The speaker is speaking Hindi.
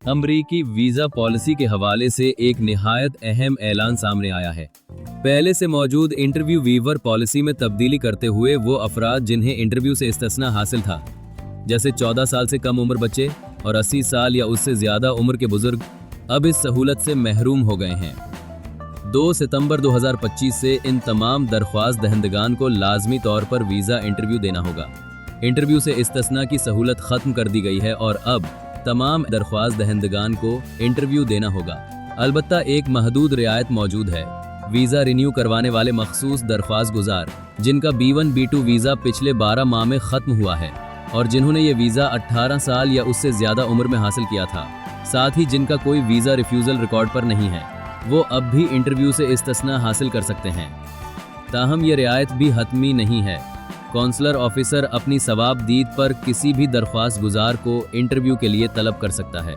अमरीकी वीजा पॉलिसी के हवाले से एक निहायत अहम ऐलान सामने आया है। पहले से मौजूद इंटरव्यू वीवर पॉलिसी में तब्दीली करते हुए वो अफराद जिन्हें इंटरव्यू से इस्तिस्ना हासिल था, जैसे 14 साल से कम उम्र बच्चे और 80 साल या उससे ज्यादा उम्र के बुजुर्ग, अब इस सहूलत से महरूम हो गए हैं। 2 सितंबर 2025 से इन तमाम दरख्वास्त दहंदगान को लाजमी तौर पर वीजा इंटरव्यू देना होगा। इंटरव्यू से इस्तिस्ना की सहूलत खत्म कर दी गई है और अब तमाम दरख्वास्त दहंदगान को इंटरव्यू देना होगा। अलबत्ता एक महदूद रियायत मौजूद है। वीज़ा रिन्यू करवाने वाले मखसूस दरख्वास्त गुजार जिनका B1 B2 वीज़ा पिछले 12 माह में ख़त्म हुआ है और जिन्होंने ये वीज़ा 18 साल या उससे ज़्यादा उम्र में हासिल किया था, साथ ही जिनका कोई वीज़ा रिफ्यूज़ल रिकॉर्ड पर नहीं है, वो अब भी इंटरव्यू से इस्तिस्ना हासिल कर सकते हैं। ताहम ये रियायत भी हतमी नहीं है। कौंसलर ऑफिसर अपनी सवाब दीद पर किसी भी दरख्वास्त गुजार को इंटरव्यू के लिए तलब कर सकता है।